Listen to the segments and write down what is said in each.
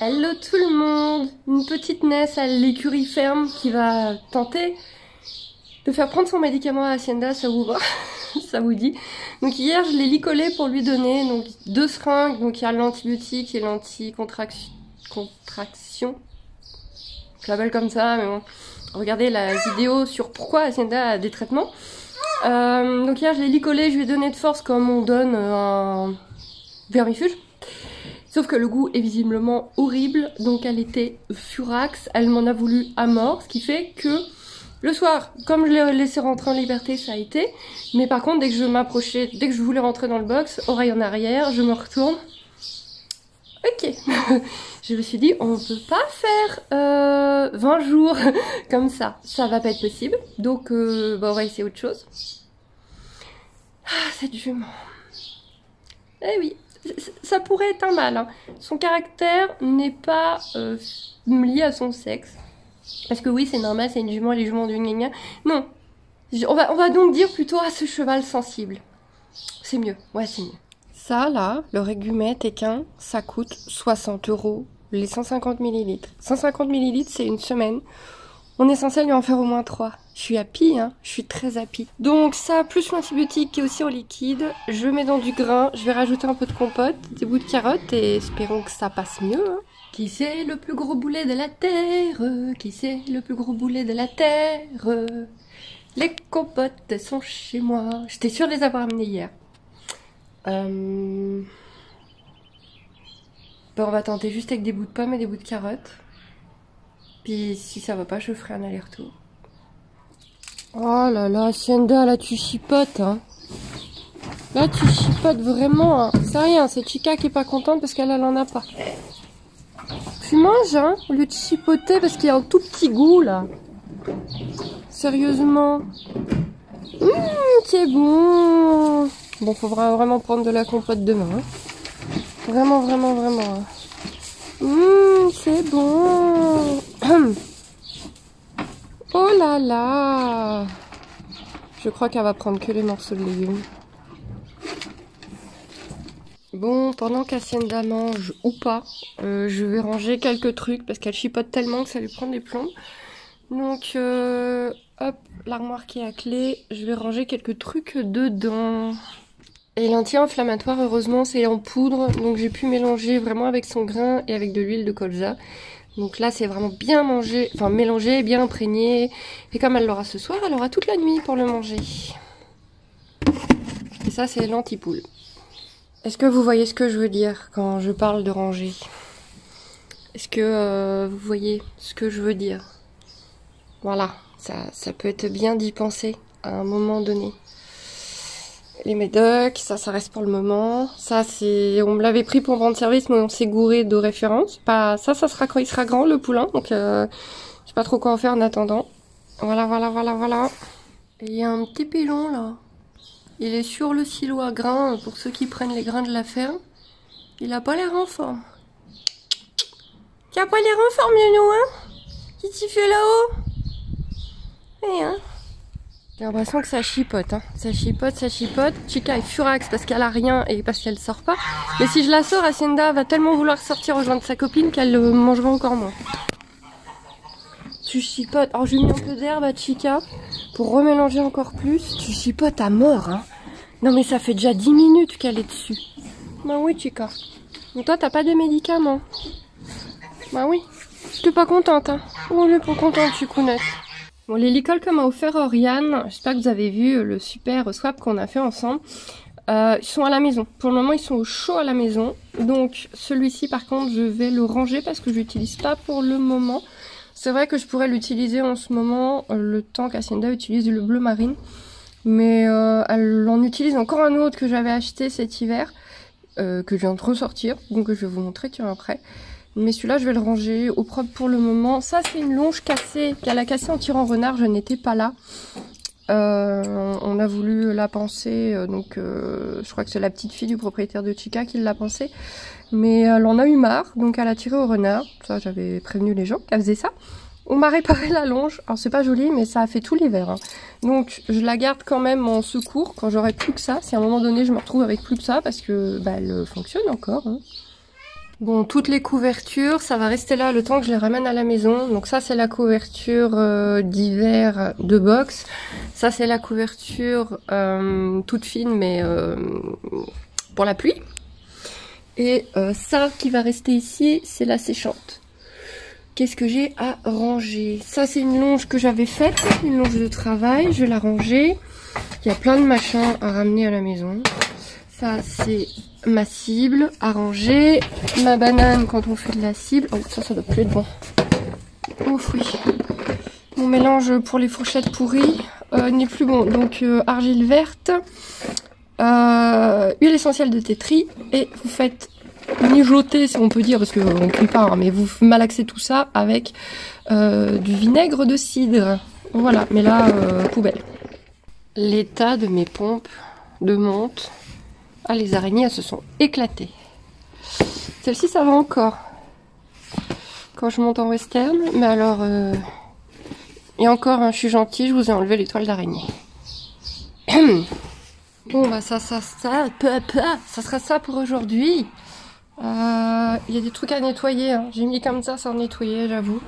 Hello tout le monde! Une petite Ness à l'écurie ferme qui va tenter de faire prendre son médicament à Hacienda, ça vous va? Ça vous dit? Donc hier je l'ai licolé pour lui donner donc 2 seringues, donc il y a l'antibiotique et l'anticontraction. Je l'appelle comme ça, mais bon. Regardez la vidéo sur pourquoi Hacienda a des traitements. Donc hier je l'ai licolé, je lui ai donné de force comme on donne un vermifuge. Sauf que le goût est visiblement horrible, donc elle était furax, elle m'en a voulu à mort, ce qui fait que le soir, comme je l'ai laissé rentrer en liberté, ça a été. Mais par contre, dès que je m'approchais, dès que je voulais rentrer dans le box, oreille en arrière, je me retourne. Ok. Je me suis dit, on peut pas faire 20 jours comme ça va pas être possible. Donc on va essayer autre chose. Ah, cette jument. Eh oui. Ça pourrait être un mâle, hein. Son caractère n'est pas lié à son sexe. Parce que oui, c'est normal, c'est une jument, les juments du gna. Non. On va donc dire plutôt à ce cheval sensible. C'est mieux, ouais, c'est mieux. Ça, là, le régumète équin, ça coûte 60 € les 150 ml. 150 ml, c'est une semaine. On est censé lui en faire au moins 3. Je suis happy, hein. Je suis très happy. Donc ça, plus l'antibiotique qui est aussi en liquide, je mets dans du grain, je vais rajouter un peu de compote, des bouts de carottes et espérons que ça passe mieux. Hein. Qui c'est le plus gros boulet de la terre? Qui c'est le plus gros boulet de la terre? Les compotes sont chez moi. J'étais sûre de les avoir amenées hier. Bon, on va tenter juste avec des bouts de pommes et des bouts de carottes. Puis si ça va pas, je ferai un aller-retour. Oh là là, Hacienda, là tu chipotes, hein. Là tu chipotes vraiment, hein. C'est rien, c'est Chica qui est pas contente parce qu'elle en a pas. Tu manges, hein, au lieu de chipoter parce qu'il y a un tout petit goût, là. Sérieusement. C'est bon. Bon, faudra vraiment prendre de la compote demain, hein. Vraiment, vraiment, vraiment. C'est bon. Oh là là. Je crois qu'elle va prendre que les morceaux de légumes. Bon, pendant qu'Hacienda mange ou pas, je vais ranger quelques trucs parce qu'elle chipote tellement que ça lui prend des plombes. Donc, hop, l'armoire qui est à clé, je vais ranger quelques trucs dedans. Et l'anti-inflammatoire, heureusement, c'est en poudre, donc j'ai pu mélanger vraiment avec son grain et avec de l'huile de colza. Donc là, c'est vraiment bien mangé, enfin mélangé, bien imprégné. Et comme elle l'aura ce soir, elle aura toute la nuit pour le manger. Et ça, c'est l'antipoule. Est-ce que vous voyez ce que je veux dire quand je parle de ranger? Est-ce que vous voyez ce que je veux dire? Voilà, ça peut être bien d'y penser à un moment donné. Les médocs, ça reste pour le moment. Ça, c'est, on me l'avait pris pour rendre service, mais on s'est gouré de référence. Pas, ça sera quand il sera grand, le poulain. Donc, je sais pas trop quoi en faire en attendant. Voilà, voilà, voilà, voilà. Et il y a un petit pilon, là. Il est sur le silo à grains, pour ceux qui prennent les grains de la ferme. Il a pas l'air en forme. Tu as pas l'air en forme, Mianou, hein? Qu'est-ce que tu fais là-haut? Eh, hein? J'ai l'impression que ça chipote, hein. Ça chipote, ça chipote. Chica est furax parce qu'elle a rien et parce qu'elle sort pas. Mais si je la sors, Hacienda va tellement vouloir sortir rejoindre sa copine qu'elle mangera encore moins. Tu chipotes. Alors je lui mets un peu d'herbe à Chica pour remélanger encore plus. Tu chipotes à mort, hein. Non mais ça fait déjà 10 minutes qu'elle est dessus. Bah oui, Chica. Mais toi, t'as pas des médicaments. Bah oui. T'es pas contente, hein. On est pas contente, Chicounette. Bon, les licoles que m'a offert Oriane, j'espère que vous avez vu le super swap qu'on a fait ensemble. Ils sont à la maison. Pour le moment, ils sont au chaud à la maison. Donc, celui-ci, par contre, je vais le ranger parce que je l'utilise pas pour le moment. C'est vrai que je pourrais l'utiliser en ce moment, le temps qu'Hacienda utilise le bleu marine. Mais elle en utilise encore un autre que j'avais acheté cet hiver, que je viens de ressortir. Donc, je vais vous montrer, tiens, après. Mais celui-là, je vais le ranger au propre pour le moment. Ça, c'est une longe cassée qu'elle a cassée en tirant renard. Je n'étais pas là. On a voulu la panser. Donc, je crois que c'est la petite fille du propriétaire de Chica qui l'a pansée. Mais elle en a eu marre. Donc, elle a tiré au renard. Ça, j'avais prévenu les gens qu'elle faisait ça. On m'a réparé la longe. Alors, c'est pas joli, mais ça a fait tout l'hiver. Hein. Donc, je la garde quand même en secours quand j'aurai plus que ça. Si à un moment donné, je me retrouve avec plus que ça, parce que bah, elle fonctionne encore. Hein. Bon, toutes les couvertures, ça va rester là le temps que je les ramène à la maison. Donc ça, c'est la couverture d'hiver de box. Ça, c'est la couverture toute fine, mais pour la pluie. Et ça qui va rester ici, c'est la séchante. Qu'est-ce que j'ai à ranger? Ça, c'est une longe que j'avais faite, une longe de travail. Je vais la ranger. Il y a plein de machins à ramener à la maison. Ça, c'est ma cible à ranger. Ma banane quand on fait de la cible. Oh, ça doit plus être bon. Ouf, oui. Mon mélange pour les fourchettes pourries n'est plus bon. Donc, argile verte, huile essentielle de thé tri. Et vous faites mijoter, si on peut dire, parce qu'on ne cuit pas, hein, mais vous malaxez tout ça avec du vinaigre de cidre. Voilà, mais là, poubelle. L'état de mes pompes de monte. Ah, les araignées, elles se sont éclatées. Celle-ci, ça va encore. Quand je monte en western. Mais alors, et encore, hein, je suis gentille, je vous ai enlevé l'étoile d'araignée. Bon, bah ça sera ça pour aujourd'hui. Il y a des trucs à nettoyer. Hein. J'ai mis comme ça sans nettoyer, j'avoue.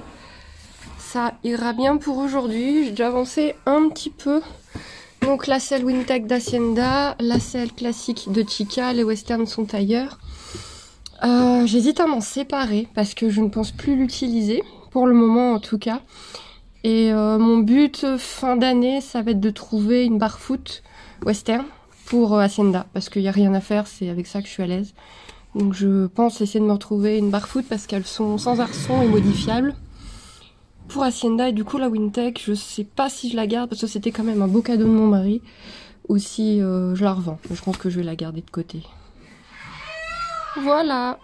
Ça ira bien pour aujourd'hui. J'ai déjà avancé un petit peu. Donc la selle Wintec d'Hacienda, la selle classique de Chica, les westerns sont ailleurs. J'hésite à m'en séparer parce que je ne pense plus l'utiliser, pour le moment en tout cas. Et mon but fin d'année, ça va être de trouver une barre-foot western pour Hacienda. Parce qu'il n'y a rien à faire, c'est avec ça que je suis à l'aise. Donc je pense essayer de me retrouver une barre-foot parce qu'elles sont sans arçon et modifiables. Pour Hacienda, et du coup la Wintec, je sais pas si je la garde parce que c'était quand même un beau cadeau de mon mari, ou si je la revends. Je pense que je vais la garder de côté. Voilà,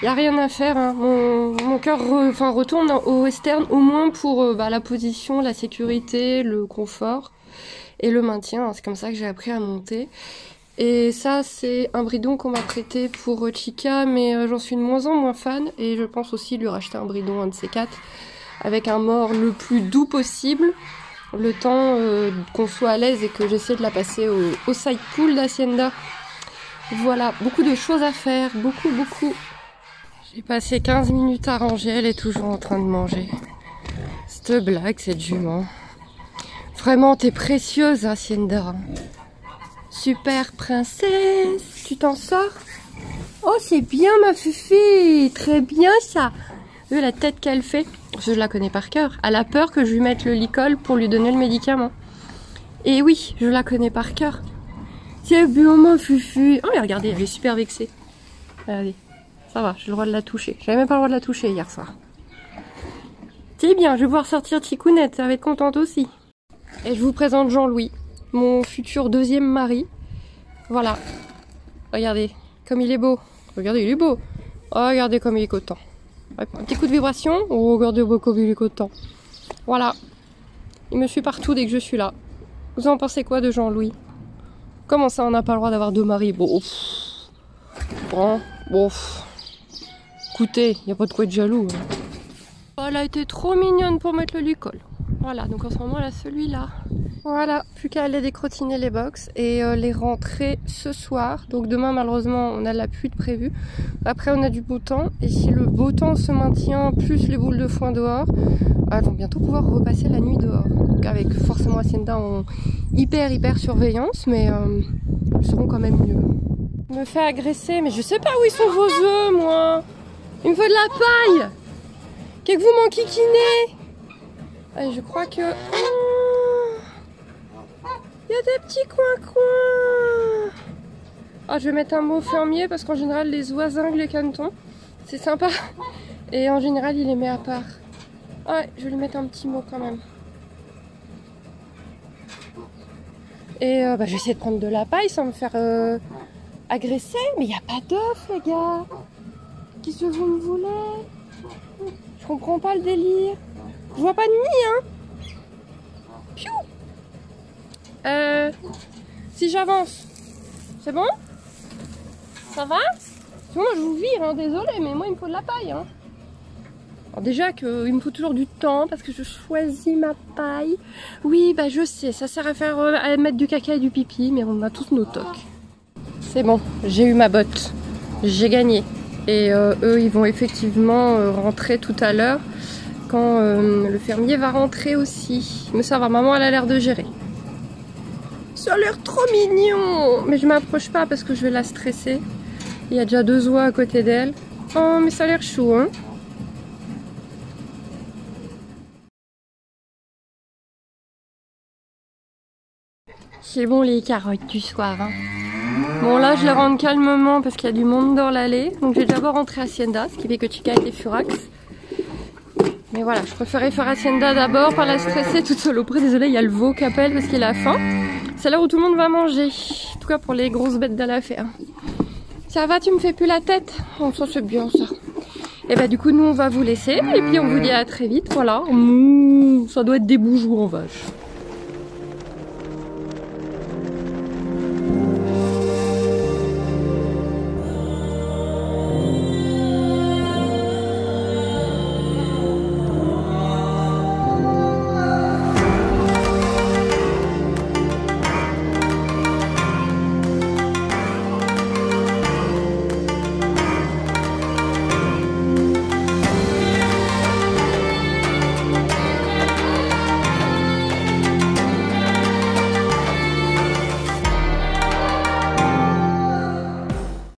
y a rien à faire, hein. Mon cœur retourne au western au moins pour la position, la sécurité, le confort et le maintien. C'est comme ça que j'ai appris à monter. Et ça, c'est un bridon qu'on m'a prêté pour Chica, mais j'en suis de moins en moins fan et je pense aussi lui racheter un bridon, un de ces quatre, avec un mort le plus doux possible, le temps qu'on soit à l'aise et que j'essaie de la passer au side pool d'Hacienda. Voilà, beaucoup de choses à faire, beaucoup. J'ai passé 15 minutes à ranger, elle est toujours en train de manger. Cette blague, cette jument. Vraiment, t'es précieuse, Hacienda. Super princesse, tu t'en sors? Oh, c'est bien ma Fufi, très bien ça. Vu la tête qu'elle fait, je la connais par cœur. Elle a peur que je lui mette le licol pour lui donner le médicament. Et oui, je la connais par cœur. C'est bien ma Fufu. Oh mais regardez, elle est super vexée. Regardez, ça va, j'ai le droit de la toucher. J'avais même pas le droit de la toucher hier soir. C'est bien, je vais pouvoir sortir Ticounette, ça va être contente aussi. Et je vous présente Jean-Louis, mon futur deuxième mari. Voilà. Regardez, comme il est beau. Regardez, il est beau. Oh, regardez comme il est content. Un petit coup de vibration. Oh, regardez comme il est content. Voilà. Il me suit partout dès que je suis là. Vous en pensez quoi de Jean-Louis? Comment ça, on n'a pas le droit d'avoir deux maris? Bon, bon. Écoutez, il n'y a pas de quoi être jaloux. Hein. Oh, elle a été trop mignonne pour mettre le licol. Voilà, donc en ce moment, elle a celui-là. Voilà, plus qu'à aller décrotiner les box et les rentrer ce soir. Donc demain, malheureusement, on a de la pluie de prévu. Après, on a du beau temps. Et si le beau temps se maintient, plus les boules de foin dehors, elles vont bientôt pouvoir repasser la nuit dehors. Donc avec forcément Hacienda en hyper surveillance, mais elles seront quand même mieux. Je me fais agresser, mais je sais pas où ils sont vos œufs, moi. Il me faut de la paille. Qu'est-ce que vous m'enquiquinez? Je crois que... il y a des petits coins. Ah, je vais mettre un mot fermier parce qu'en général les oisingues, les canetons, c'est sympa. Et en général il les met à part. Ouais, je vais lui mettre un petit mot quand même. Et je vais essayer de prendre de la paille sans me faire agresser. Mais il n'y a pas d'œufs les gars. Qu'est-ce que vous me voulez? Je comprends pas le délire. Je vois pas de nid hein. Piou. Si j'avance, c'est bon? Ça va? Sinon je vous vire, hein, désolé, mais moi il me faut de la paille. Hein. Alors déjà qu'il me faut toujours du temps parce que je choisis ma paille. Oui, bah je sais, ça sert à mettre du caca et du pipi, mais on a tous nos tocs. C'est bon, j'ai eu ma botte. J'ai gagné. Et eux, ils vont effectivement rentrer tout à l'heure quand le fermier va rentrer aussi. Mais ça va, maman, elle a l'air de gérer. Ça a l'air trop mignon. Mais je m'approche pas parce que je vais la stresser. Il y a déjà 2 oies à côté d'elle. Oh, mais ça a l'air chou, hein. C'est bon les carottes du soir, hein. Bon là je les rentre calmement parce qu'il y a du monde dans l'allée. Donc j'ai d'abord rentré Hacienda, ce qui fait que Chica était furax. Mais voilà, je préférais faire Hacienda d'abord, pas la stresser toute seule auprès. Désolée, il y a le veau qui appelle parce qu'il a faim. C'est l'heure où tout le monde va manger. En tout cas pour les grosses bêtes de la ferme. Ça va, tu me fais plus la tête? Oh, ça c'est bien ça. Et bah du coup nous on va vous laisser. Et puis on vous dit à très vite, voilà. Ça doit être des bougeons en vache.